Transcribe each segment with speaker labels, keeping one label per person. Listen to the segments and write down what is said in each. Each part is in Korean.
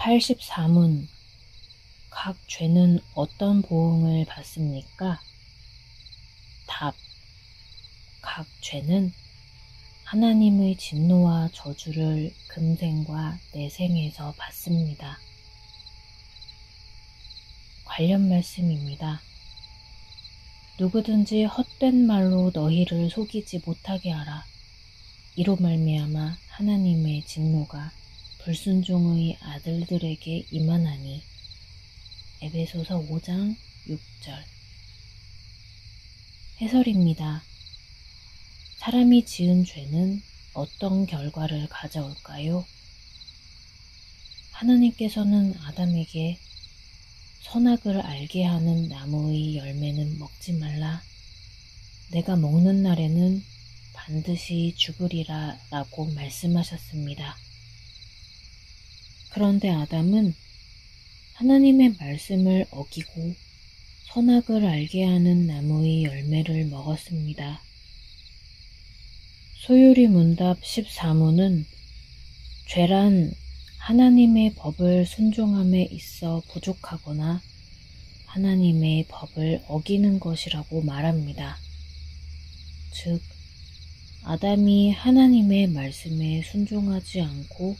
Speaker 1: (84문) 각 죄는 어떤 보응을 받습니까? 답. 각 죄는 하나님의 진노와 저주를 금생과 내생에서 받습니다. 관련 말씀입니다. 누구든지 헛된 말로 너희를 속이지 못하게 하라. 이로 말미암아 하나님의 진노가 불순종의 아들들에게 임하나니. 에베소서 5장 6절. 해설입니다. 사람이 지은 죄는 어떤 결과를 가져올까요? 하나님께서는 아담에게 선악을 알게 하는 나무의 열매는 먹지 말라. 내가 먹는 날에는 반드시 죽으리라 라고 말씀하셨습니다. 그런데 아담은 하나님의 말씀을 어기고 선악을 알게 하는 나무의 열매를 먹었습니다. 소요리 문답 14문은 죄란 하나님의 법을 순종함에 있어 부족하거나 하나님의 법을 어기는 것이라고 말합니다. 즉, 아담이 하나님의 말씀에 순종하지 않고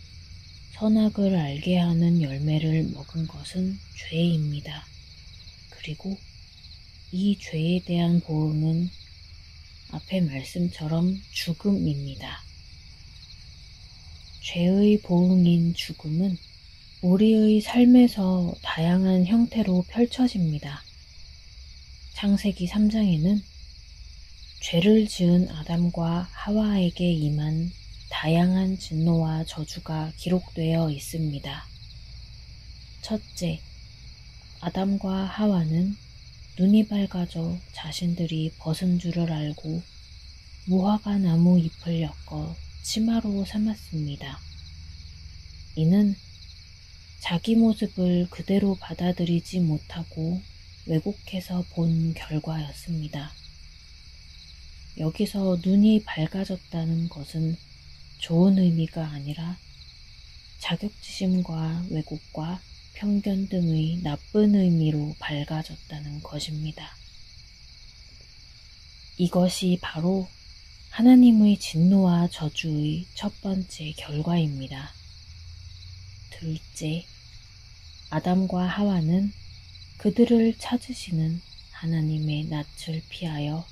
Speaker 1: 선악을 알게 하는 열매를 먹은 것은 죄입니다. 그리고 이 죄에 대한 보응은 앞의 말씀처럼 죽음입니다. 죄의 보응인 죽음은 우리의 삶에서 다양한 형태로 펼쳐집니다. 창세기 3장에는 죄를 지은 아담과 하와에게 임한 다양한 진노와 저주가 기록되어 있습니다. 첫째, 아담과 하와는 눈이 밝아져 자신들이 벗은 줄을 알고 무화과 나무 잎을 엮어 치마로 삼았습니다. 이는 자기 모습을 그대로 받아들이지 못하고 왜곡해서 본 결과였습니다. 여기서 눈이 밝아졌다는 것은 좋은 의미가 아니라 자격지심과 왜곡과 편견 등의 나쁜 의미로 밝아졌다는 것입니다. 이것이 바로 하나님의 진노와 저주의 첫 번째 결과입니다. 둘째, 아담과 하와는 그들을 찾으시는 하나님의 낯을 피하여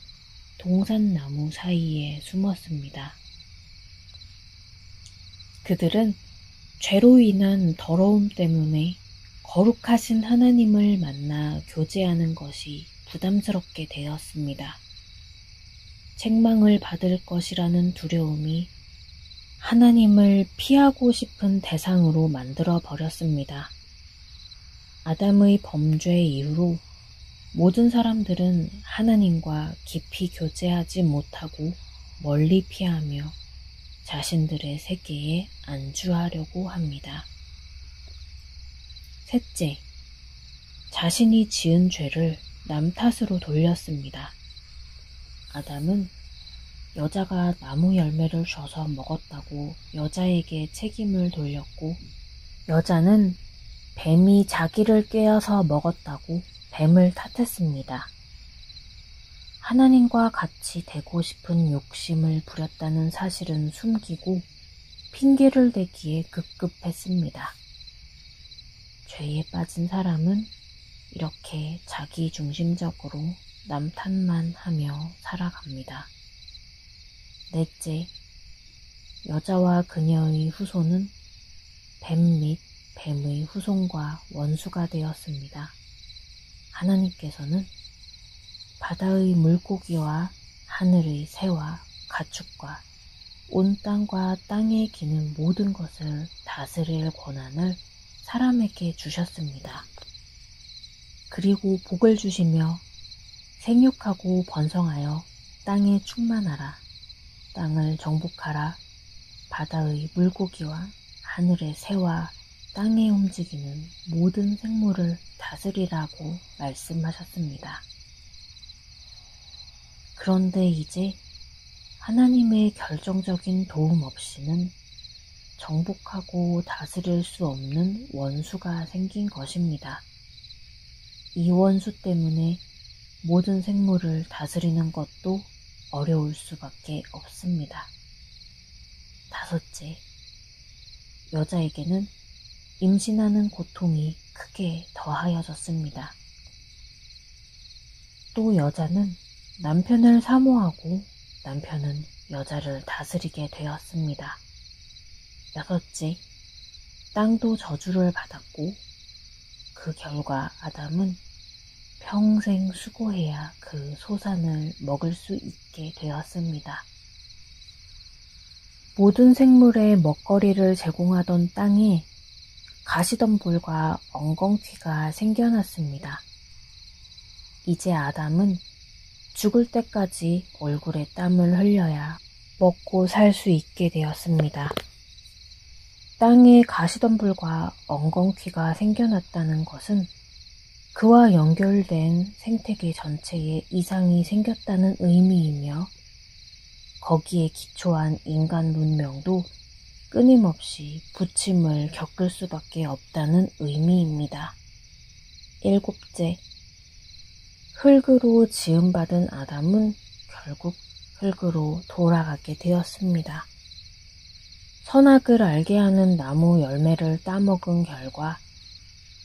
Speaker 1: 동산나무 사이에 숨었습니다. 그들은 죄로 인한 더러움 때문에 거룩하신 하나님을 만나 교제하는 것이 부담스럽게 되었습니다. 책망을 받을 것이라는 두려움이 하나님을 피하고 싶은 대상으로 만들어 버렸습니다. 아담의 범죄 이후로 모든 사람들은 하나님과 깊이 교제하지 못하고 멀리 피하며 자신들의 세계에 안주하려고 합니다. 셋째, 자신이 지은 죄를 남 탓으로 돌렸습니다. 아담은 여자가 나무 열매를 줘서 먹었다고 여자에게 책임을 돌렸고, 여자는 뱀이 자기를 꿰어서 먹었다고 뱀을 탓했습니다. 하나님과 같이 되고 싶은 욕심을 부렸다는 사실은 숨기고 핑계를 대기에 급급했습니다. 죄에 빠진 사람은 이렇게 자기중심적으로 남 탓만 하며 살아갑니다. 넷째, 여자와 그녀의 후손은 뱀 및 뱀의 후손과 원수가 되었습니다. 하나님께서는 바다의 물고기와 하늘의 새와 가축과 온 땅과 땅에 기는 모든 것을 다스릴 권한을 사람에게 주셨습니다. 그리고 복을 주시며 생육하고 번성하여 땅에 충만하라. 땅을 정복하라. 바다의 물고기와 하늘의 새와 땅에 움직이는 모든 생물을 다스리라고 말씀하셨습니다. 그런데 이제 하나님의 결정적인 도움 없이는 정복하고 다스릴 수 없는 원수가 생긴 것입니다. 이 원수 때문에 모든 생물을 다스리는 것도 어려울 수밖에 없습니다. 다섯째, 여자에게는 임신하는 고통이 크게 더하여졌습니다. 또 여자는 남편을 사모하고 남편은 여자를 다스리게 되었습니다. 여섯째, 땅도 저주를 받았고 그 결과 아담은 평생 수고해야 그 소산을 먹을 수 있게 되었습니다. 모든 생물의 먹거리를 제공하던 땅에 가시덤불과 엉겅퀴가 생겨났습니다. 이제 아담은 죽을 때까지 얼굴에 땀을 흘려야 먹고 살 수 있게 되었습니다. 땅에 가시덤불과 엉겅퀴가 생겨났다는 것은 그와 연결된 생태계 전체에 이상이 생겼다는 의미이며 거기에 기초한 인간 문명도 끊임없이 부침을 겪을 수밖에 없다는 의미입니다. 일곱째, 흙으로 지음받은 아담은 결국 흙으로 돌아가게 되었습니다. 선악을 알게 하는 나무 열매를 따먹은 결과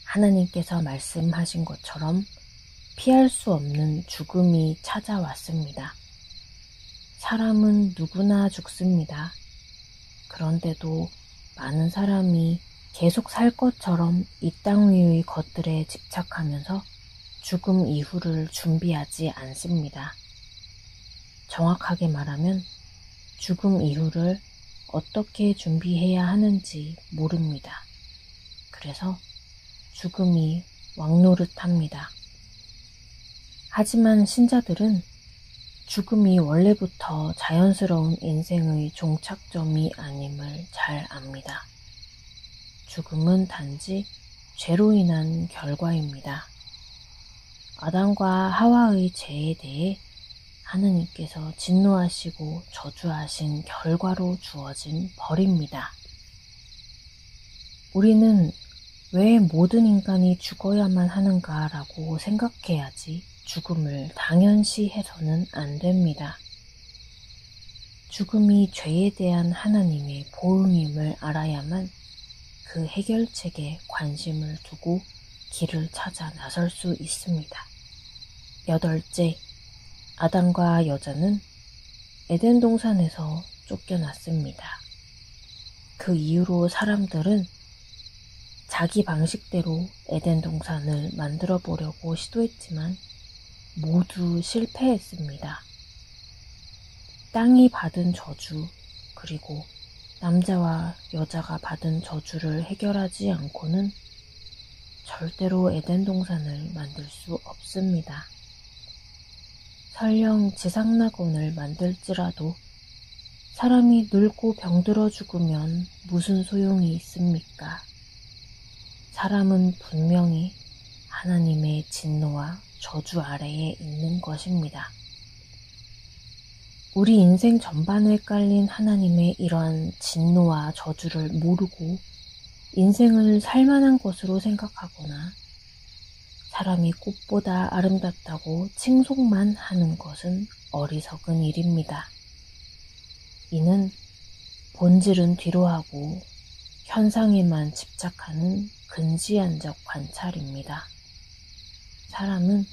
Speaker 1: 하나님께서 말씀하신 것처럼 피할 수 없는 죽음이 찾아왔습니다. 사람은 누구나 죽습니다. 그런데도 많은 사람이 계속 살 것처럼 이 땅 위의 것들에 집착하면서 죽음 이후를 준비하지 않습니다. 정확하게 말하면 죽음 이후를 어떻게 준비해야 하는지 모릅니다. 그래서 죽음이 왕노릇합니다. 하지만 신자들은 죽음이 원래부터 자연스러운 인생의 종착점이 아님을 잘 압니다. 죽음은 단지 죄로 인한 결과입니다. 아담과 하와의 죄에 대해 하느님께서 진노하시고 저주하신 결과로 주어진 벌입니다. 우리는 왜 모든 인간이 죽어야만 하는가라고 생각해야지 죽음을 당연시해서는 안 됩니다. 죽음이 죄에 대한 하나님의 보응임을 알아야만 그 해결책에 관심을 두고 길을 찾아 나설 수 있습니다. 여덟째, 아담과 여자는 에덴 동산에서 쫓겨났습니다. 그 이후로 사람들은 자기 방식대로 에덴 동산을 만들어 보려고 시도했지만 모두 실패했습니다. 땅이 받은 저주, 그리고 남자와 여자가 받은 저주를 해결하지 않고는 절대로 에덴 동산을 만들 수 없습니다. 설령 지상낙원을 만들지라도 사람이 늙고 병들어 죽으면 무슨 소용이 있습니까? 사람은 분명히 하나님의 진노와 저주 아래에 있는 것입니다. 우리 인생 전반에 깔린 하나님의 이러한 진노와 저주를 모르고 인생을 살만한 것으로 생각하거나 사람이 꽃보다 아름답다고 칭송만 하는 것은 어리석은 일입니다. 이는 본질은 뒤로하고 현상에만 집착하는 근시안적 관찰입니다. 사람은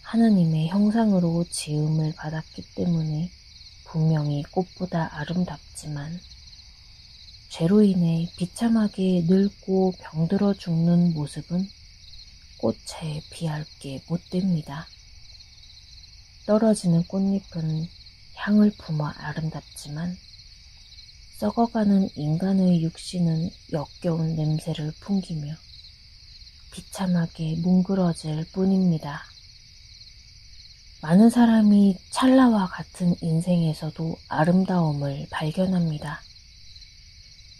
Speaker 1: 하나님의 형상으로 지음을 받았기 때문에 분명히 꽃보다 아름답지만 죄로 인해 비참하게 늙고 병들어 죽는 모습은 꽃에 비할 게 못됩니다. 떨어지는 꽃잎은 향을 품어 아름답지만 썩어가는 인간의 육신은 역겨운 냄새를 풍기며 비참하게 뭉그러질 뿐입니다. 많은 사람이 찰나와 같은 인생에서도 아름다움을 발견합니다.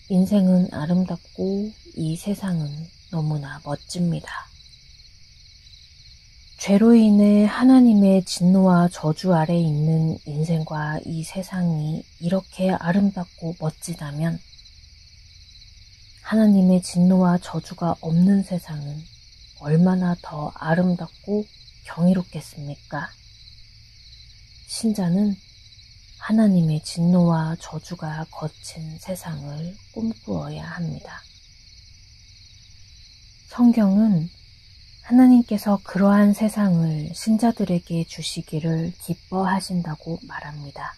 Speaker 1: 인생은 아름답고 이 세상은 너무나 멋집니다. 죄로 인해 하나님의 진노와 저주 아래 있는 인생과 이 세상이 이렇게 아름답고 멋지다면 하나님의 진노와 저주가 없는 세상은 얼마나 더 아름답고 경이롭겠습니까? 신자는 하나님의 진노와 저주가 거친 세상을 꿈꾸어야 합니다. 성경은 하나님께서 그러한 세상을 신자들에게 주시기를 기뻐하신다고 말합니다.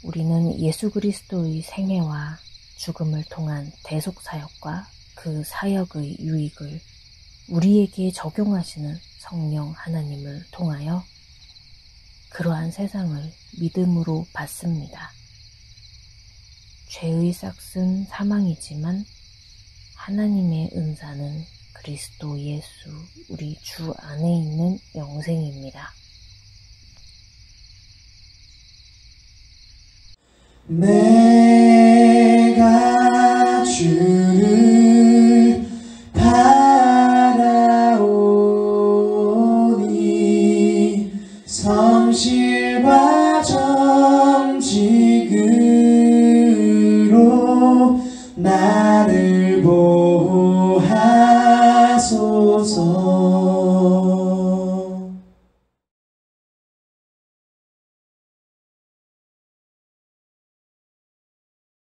Speaker 1: 우리는 예수 그리스도의 생애와 죽음을 통한 대속사역과 그 사역의 유익을 우리에게 적용하시는 성령 하나님을 통하여 그러한 세상을 믿음으로 받습니다. 죄의 싹은 사망이지만 하나님의 은사는 그리스도 예수 우리 주 안에 있는 영생입니다.
Speaker 2: 내